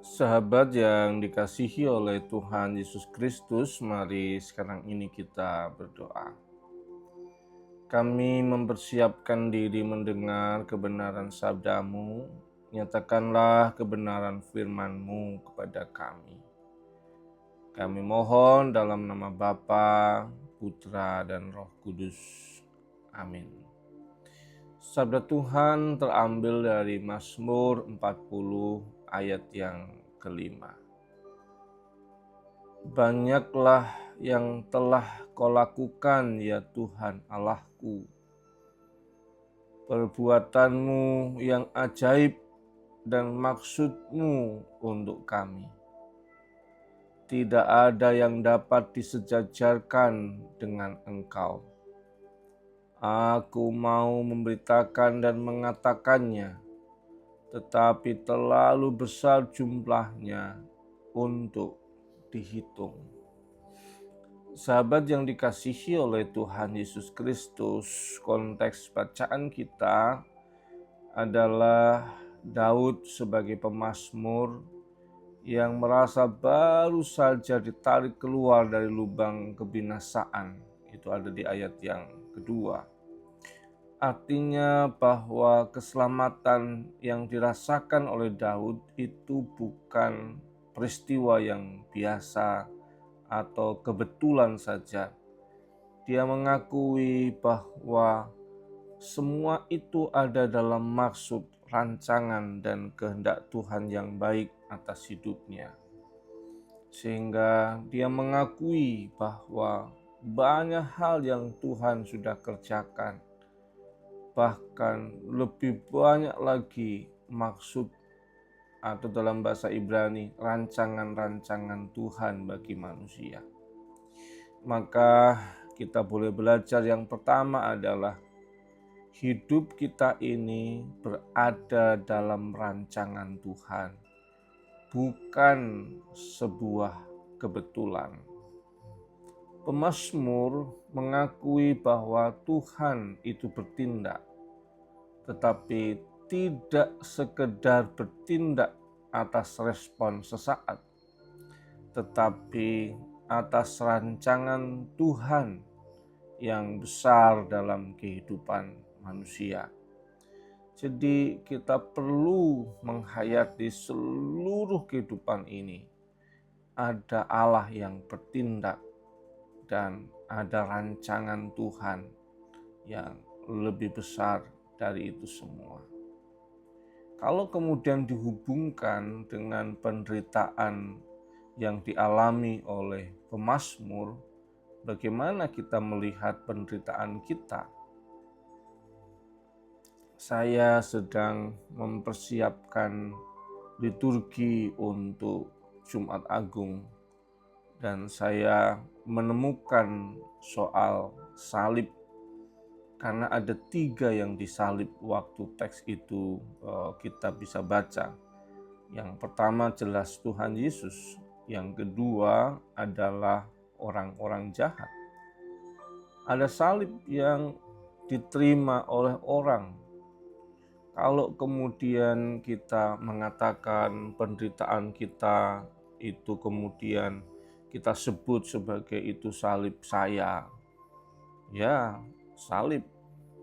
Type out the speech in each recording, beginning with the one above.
Sahabat yang dikasihi oleh Tuhan Yesus Kristus, mari sekarang ini kita berdoa. Kami mempersiapkan diri mendengar kebenaran sabda-Mu, nyatakanlah kebenaran firman-Mu kepada kami. Kami mohon dalam nama Bapa, Putra, dan Roh Kudus. Amin. Sabda Tuhan terambil dari Mazmur 40 ayat yang kelima. Banyaklah yang telah Kau lakukan, ya Tuhan Allahku. Perbuatan-Mu yang ajaib dan maksud-Mu untuk kami. Tidak ada yang dapat disejajarkan dengan Engkau. Aku mau memberitakan dan mengatakannya, tetapi terlalu besar jumlahnya untuk dihitung. Sahabat yang dikasihi oleh Tuhan Yesus Kristus, konteks bacaan kita adalah Daud sebagai pemazmur yang merasa baru saja ditarik keluar dari lubang kebinasaan. Itu ada di ayat yang kedua. Artinya bahwa keselamatan yang dirasakan oleh Daud itu bukan peristiwa yang biasa atau kebetulan saja. Dia mengakui bahwa semua itu ada dalam maksud, rancangan, dan kehendak Tuhan yang baik atas hidupnya. Sehingga dia mengakui bahwa banyak hal yang Tuhan sudah kerjakan. Bahkan lebih banyak lagi maksud atau dalam bahasa Ibrani, rancangan-rancangan Tuhan bagi manusia. Maka kita boleh belajar yang pertama adalah hidup kita ini berada dalam rancangan Tuhan, bukan sebuah kebetulan. Pemazmur mengakui bahwa Tuhan itu bertindak, tetapi tidak sekedar bertindak atas respon sesaat, tetapi atas rancangan Tuhan yang besar dalam kehidupan manusia. Jadi kita perlu menghayati seluruh kehidupan ini. Ada Allah yang bertindak dan ada rancangan Tuhan yang lebih besar dari itu semua. Kalau kemudian dihubungkan dengan penderitaan yang dialami oleh pemazmur, bagaimana kita melihat penderitaan kita? Saya sedang mempersiapkan liturgi untuk Jumat Agung dan saya menemukan soal salib karena ada 3 yang disalib waktu teks itu kita bisa baca. Yang pertama jelas Tuhan Yesus, yang kedua adalah orang-orang jahat. Ada salib yang diterima oleh orang. Kalau kemudian kita mengatakan penderitaan kita itu kemudian kita sebut sebagai itu salib saya, ya salib.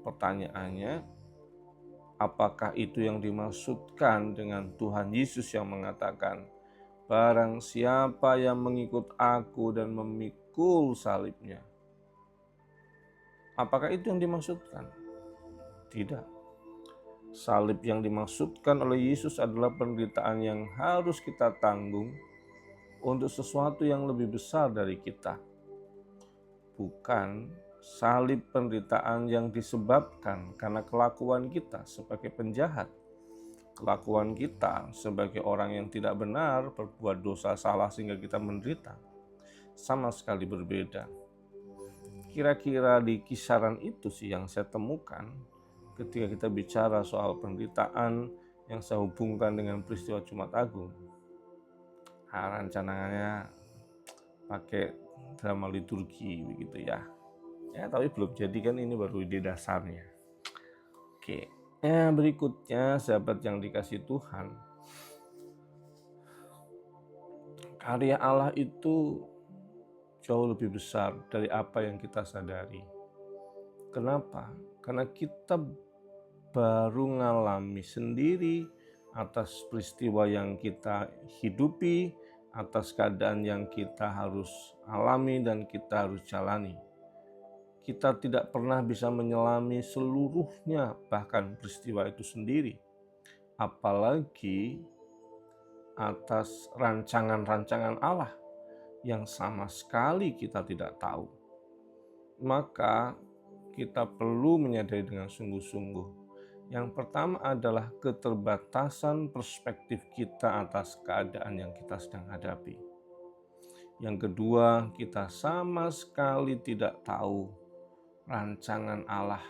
Pertanyaannya, apakah itu yang dimaksudkan dengan Tuhan Yesus yang mengatakan, barang siapa yang mengikut aku dan memikul salibnya? Apakah itu yang dimaksudkan? Tidak. Salib yang dimaksudkan oleh Yesus adalah penderitaan yang harus kita tanggung untuk sesuatu yang lebih besar dari kita. Bukan salib penderitaan yang disebabkan karena kelakuan kita sebagai penjahat, kelakuan kita sebagai orang yang tidak benar, berbuat dosa salah sehingga kita menderita. Sama sekali berbeda. Kira-kira di kisaran itu sih yang saya temukan ketika kita bicara soal penderitaan yang saya hubungkan dengan peristiwa Jumat Agung. Rencananya pakai drama liturgi begitu ya. Ya, tapi belum jadi kan, ini baru ide dasarnya. Oke. Berikutnya sahabat yang dikasih Tuhan. Karya Allah itu jauh lebih besar dari apa yang kita sadari. Kenapa? Karena kita baru ngalami sendiri atas peristiwa yang kita hidupi, atas keadaan yang kita harus alami dan kita harus jalani. Kita tidak pernah bisa menyelami seluruhnya, bahkan peristiwa itu sendiri. Apalagi atas rancangan-rancangan Allah yang sama sekali kita tidak tahu. Maka kita perlu menyadari dengan sungguh-sungguh. Yang pertama adalah keterbatasan perspektif kita atas keadaan yang kita sedang hadapi. Yang kedua, kita sama sekali tidak tahu rancangan Allah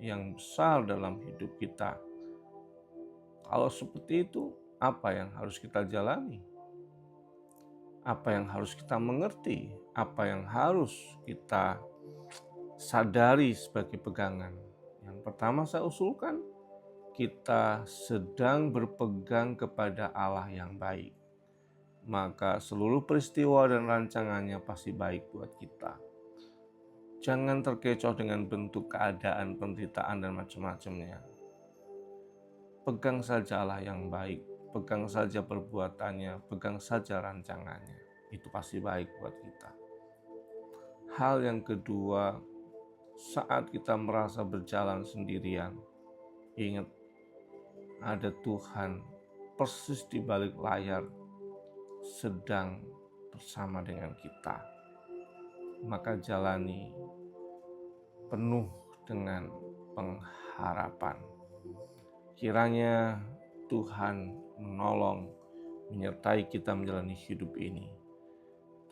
yang besar dalam hidup kita. Kalau seperti itu, apa yang harus kita jalani? Apa yang harus kita mengerti? Apa yang harus kita sadari sebagai pegangan? Yang pertama saya usulkan, kita sedang berpegang kepada Allah yang baik. Maka seluruh peristiwa dan rancangannya pasti baik buat kita. Jangan terkecoh dengan bentuk keadaan, penderitaan, dan macam-macamnya. Pegang saja Allah yang baik, pegang saja perbuatannya, pegang saja rancangannya. Itu pasti baik buat kita. Hal yang kedua, saat kita merasa berjalan sendirian, ingat ada Tuhan persis di balik layar sedang bersama dengan kita. Maka jalani penuh dengan pengharapan. Kiranya Tuhan menolong, menyertai kita menjalani hidup ini.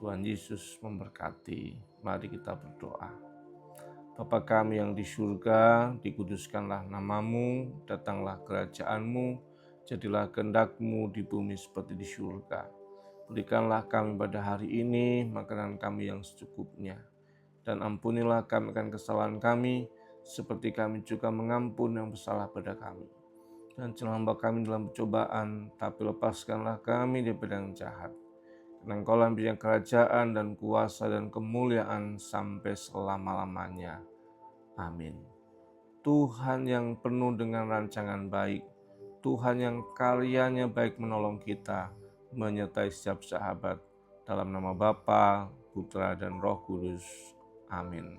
Tuhan Yesus memberkati. Mari kita berdoa. Bapa kami yang di surga, dikuduskanlah namamu, datanglah kerajaan-Mu, jadilah kehendak-Mu di bumi seperti di surga. Berikanlah kami pada hari ini makanan kami yang secukupnya. Dan ampunilah kami akan kesalahan kami, seperti kami juga mengampun yang bersalah pada kami. Dan jangan hamba kami dalam percobaan, tapi lepaskanlah kami daripada yang jahat. Karena Engkau lah yang kerajaan dan kuasa dan kemuliaan sampai selama-lamanya. Amin. Tuhan yang penuh dengan rancangan baik, Tuhan yang karyanya baik menolong kita, menyertai setiap sahabat. Dalam nama Bapa, Putra, dan Roh Kudus. Amin.